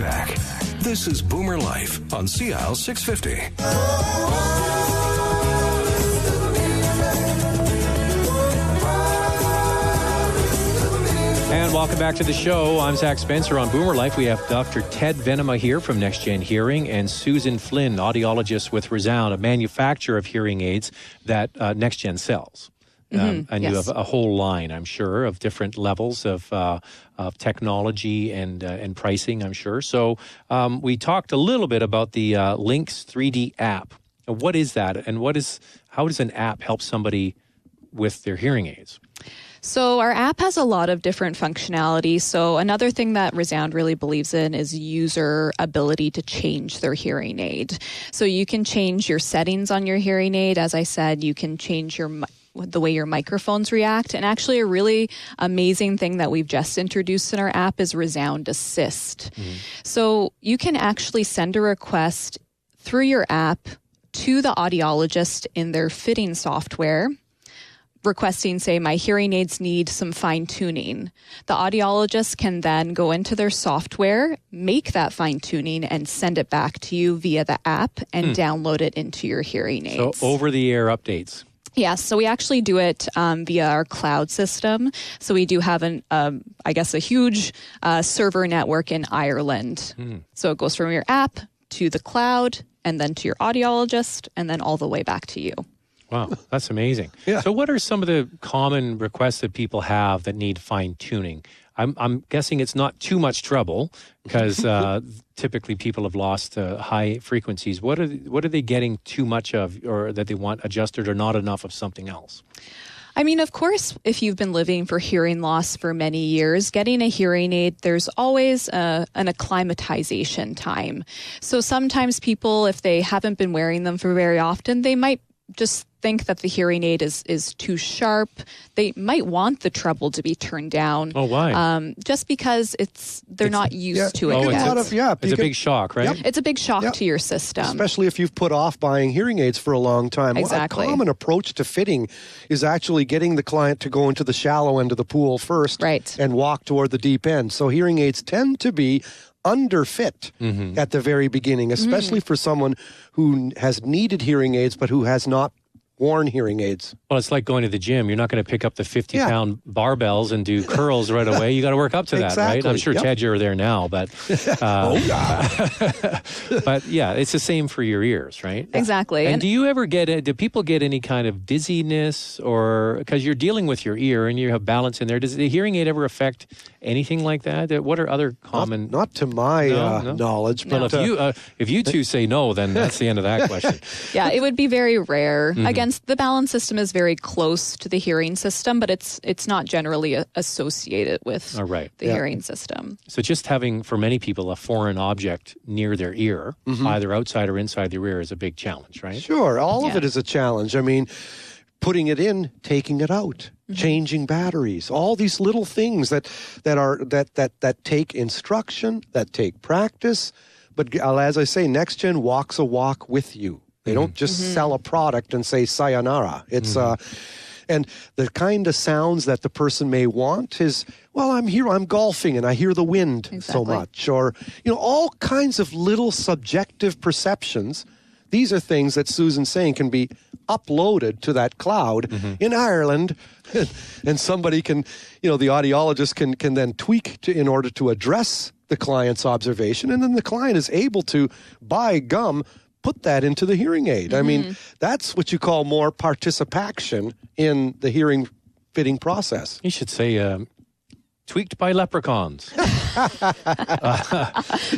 back. This is Boomer Life on CL 650. And welcome back to the show. I'm Zach Spencer on Boomer Life. We have Dr. Ted Venema here from Next Gen Hearing and Susan Flynn, audiologist with Resound, a manufacturer of hearing aids that Next Gen sells. And yes. You have a whole line, I'm sure, of different levels of technology and pricing, I'm sure. So we talked a little bit about the Lynx 3D app. What is that, and how does an app help somebody with their hearing aids? So our app has a lot of different functionality. So another thing that Resound really believes in is user ability to change their hearing aid. So you can change your settings on your hearing aid. As I said, you can change the way your microphones react. And actually a really amazing thing that we've just introduced in our app is Resound Assist. Mm-hmm. So you can actually send a request through your app to the audiologist in their fitting software, requesting, say, my hearing aids need some fine-tuning. The audiologist can then go into their software, make that fine-tuning, and send it back to you via the app and download it into your hearing aids. So over-the-air updates. Yes, so we actually do it via our cloud system. So we do have a huge server network in Ireland. So it goes from your app to the cloud, and then to your audiologist, and then all the way back to you. Wow, that's amazing. Yeah. So what are some of the common requests that people have that need fine-tuning? I'm guessing it's not too much trouble because typically people have lost high frequencies. What are they getting too much of, or that they want adjusted, or not enough of something else? I mean, of course, if you've been living for hearing loss for many years, getting a hearing aid, there's always an acclimatization time. So sometimes people, if they haven't been wearing them for very often, they might just think that the hearing aid is too sharp. They might want the treble to be turned down. Oh, why? Just because they're not used to it. Oh, yet. It's a big shock, right? Yep. It's a big shock to your system. Especially if you've put off buying hearing aids for a long time. Exactly. A common approach to fitting is actually getting the client to go into the shallow end of the pool first, right, and walk toward the deep end. So hearing aids tend to be underfit at the very beginning, especially for someone who has needed hearing aids but who has not worn hearing aids. Well, it's like going to the gym. You're not going to pick up the 50-pound barbells and do curls right away. You got to work up to that, right? I'm sure, Ted, you're there now, but but yeah, it's the same for your ears, right? Exactly. And do people get any kind of dizziness, or because you're dealing with your ear and you have balance in there? Does the hearing aid ever affect anything like that? What are other common? Not to my knowledge. No. But if you two say no, then that's the end of that question. Yeah, it would be very rare. Again, the balance system is very close to the hearing system, but it's not generally associated with the hearing system. So just having, for many people, a foreign object near their ear, either outside or inside their ear, is a big challenge, right? Sure, all of it is a challenge. I mean, putting it in, taking it out, changing batteries, all these little things that take instruction, that take practice. But as I say, Next Gen walks a walk with you. They don't just sell a product and say sayonara. It's and the kind of sounds that the person may want is, well, I'm golfing and I hear the wind so much, or all kinds of little subjective perceptions. These are things that Susan's saying can be uploaded to that cloud in Ireland, and somebody can, the audiologist can then tweak in order to address the client's observation, and then the client is able to, by gum, put that into the hearing aid. I mean, that's what you call more participation in the hearing fitting process. You should say tweaked by leprechauns.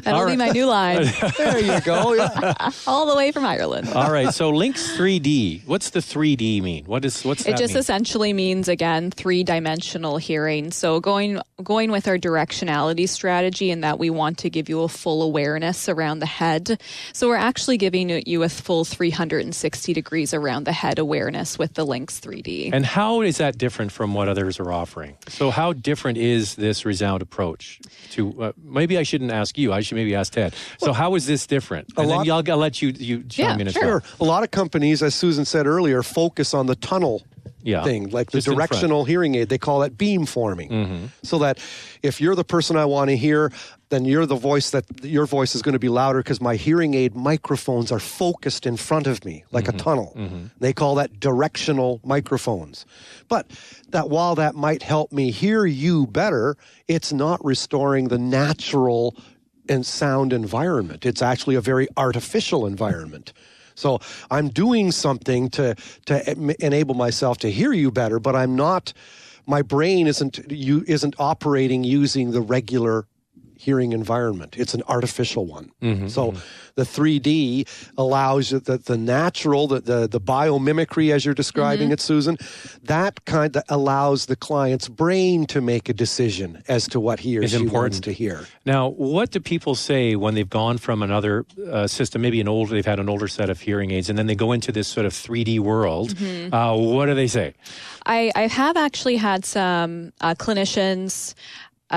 That'll be my new line. There you go. Yeah. All the way from Ireland. All right. So Lynx 3D. What's the 3D mean? What's that It just essentially means, again, three-dimensional hearing. So going with our directionality strategy, in that we want to give you a full awareness around the head. So we're actually giving you a full 360 degrees around the head awareness with the Lynx 3D. And how is that different from what others are offering? So how different is this Resound approach to, maybe I shouldn't ask you, I should maybe ask Ted. So how is this different? And then I'll let you chime in as well. A lot of companies, as Susan said earlier, focus on the tunnel thing, like the Just in front. directional hearing aid. They call that beam forming. So that if you're the person I want to hear, then your voice is going to be louder because my hearing aid microphones are focused in front of me like a tunnel. They call that directional microphones. But that while that might help me hear you better, it's not restoring the natural and sound environment. It's actually a very artificial environment. So I'm doing something to enable myself to hear you better, but I'm not. My brain isn't operating using the regular hearing environment. It's an artificial one. So the 3D allows the natural, the biomimicry, as you're describing it, Susan, that kind of allows the client's brain to make a decision as to what he or she wants to hear. Now, what do people say when they've gone from another system, maybe they've had an older set of hearing aids, and then they go into this sort of 3D world? What do they say? I have actually had some clinicians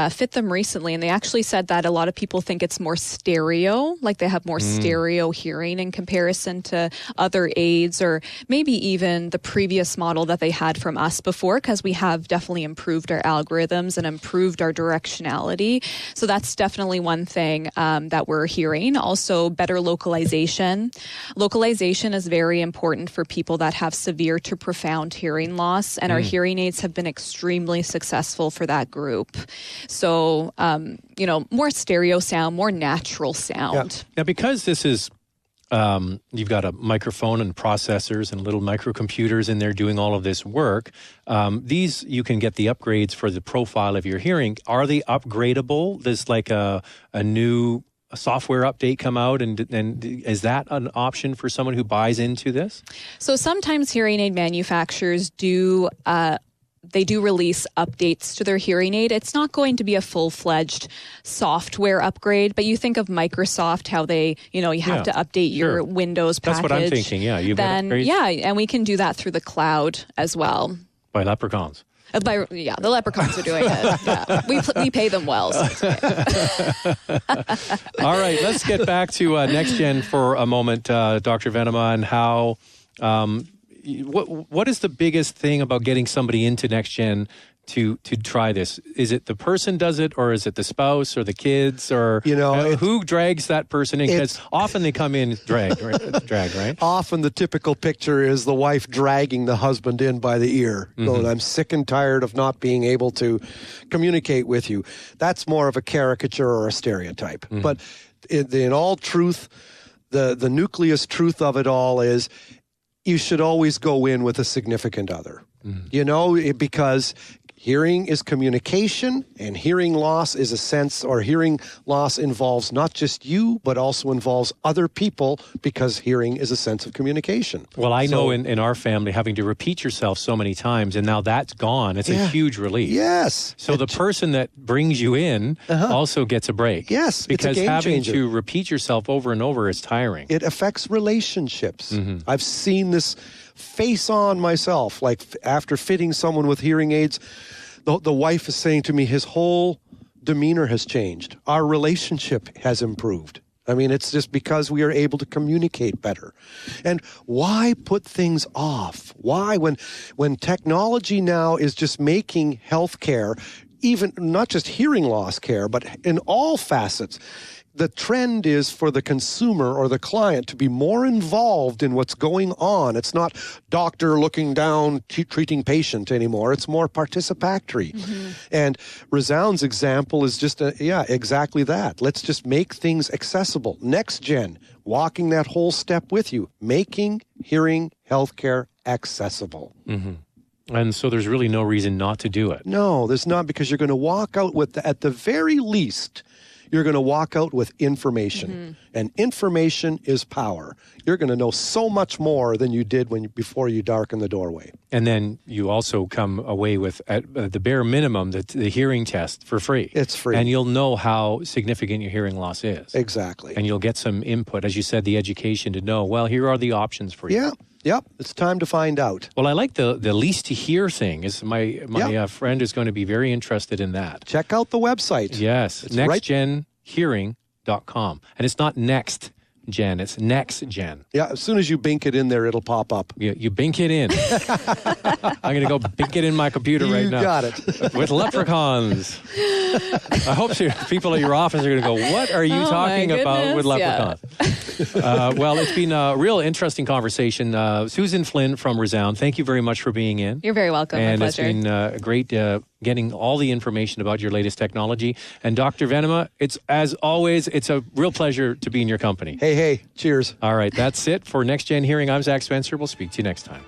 fit them recently, and they actually said that a lot of people think it's more stereo, like they have more stereo hearing in comparison to other aids, or maybe even the previous model that they had from us before, because we have definitely improved our algorithms and improved our directionality. So that's definitely one thing that we're hearing. Also, better localization. Localization is very important for people that have severe to profound hearing loss, and our hearing aids have been extremely successful for that group. So, more stereo sound, more natural sound. Now, because this is, you've got a microphone and processors and little microcomputers in there doing all of this work, these, you can get the upgrades for the profile of your hearing. Are they upgradable? There's like a new software update come out, and is that an option for someone who buys into this? So sometimes hearing aid manufacturers do release updates to their hearing aid. It's not going to be a full-fledged software upgrade, but you think of Microsoft, how they, you have to update your Windows package. That's what I'm thinking, and we can do that through the cloud as well. By leprechauns. The leprechauns are doing it. Yeah. We pay them well. So All right, let's get back to NextGen for a moment, Dr. Venema, and how... What is the biggest thing about getting somebody into NextGen to try this? Is it the person does it, or is it the spouse or the kids, or who drags that person in? Because often they come in dragged, right? Often the typical picture is the wife dragging the husband in by the ear, going, "I'm sick and tired of not being able to communicate with you." That's more of a caricature or a stereotype. But in all truth, the nucleus truth of it all is, you should always go in with a significant other, because hearing is communication, and hearing loss is a sense, or hearing loss involves not just you, but also involves other people, because hearing is a sense of communication. Well, I know in our family, having to repeat yourself so many times, and now that's gone, it's a huge relief. Yes. So the person that brings you in also gets a break. Yes, because it's a game having changer. To repeat yourself over and over is tiring. It affects relationships. I've seen this face on myself, like after fitting someone with hearing aids, the wife is saying to me, his whole demeanor has changed. Our relationship has improved. I mean, it's just because we are able to communicate better. And why put things off? Why, when technology now is just making healthcare, even not just hearing loss care, but in all facets, the trend is for the consumer or the client to be more involved in what's going on. It's not doctor looking down, treating patient anymore. It's more participatory. And Resound's example is just, exactly that. Let's just make things accessible. NextGen, walking that whole step with you, making hearing healthcare accessible. And so there's really no reason not to do it. No, there's not, because you're going to walk out with, at the very least, you're going to walk out with information. And information is power. You're going to know so much more than you did before you darkened the doorway. And then you also come away with, at the bare minimum, the hearing test for free. It's free. And you'll know how significant your hearing loss is. Exactly. And you'll get some input, as you said, the education to know, well, here are the options for you. Yeah. Yep, it's time to find out. Well, I like the least to hear thing. Is my friend is going to be very interested in that. Check out the website. Yes, nextgenhearing.com. And it's not next Gen. It's Next Gen. Yeah, as soon as you bink it in there, it'll pop up. You bink it in. I'm going to go bink it in my computer right now. You got it. With leprechauns. I hope people at your office are going to go, what are you talking about with leprechauns? Yeah. Well, it's been a real interesting conversation. Susan Flynn from Resound, thank you very much for being in. You're very welcome. And my it's pleasure. been great getting all the information about your latest technology. And Dr. Venema, as always, it's a real pleasure to be in your company. Hey, cheers. All right, that's it for Next Gen Hearing. I'm Zach Spencer. We'll speak to you next time.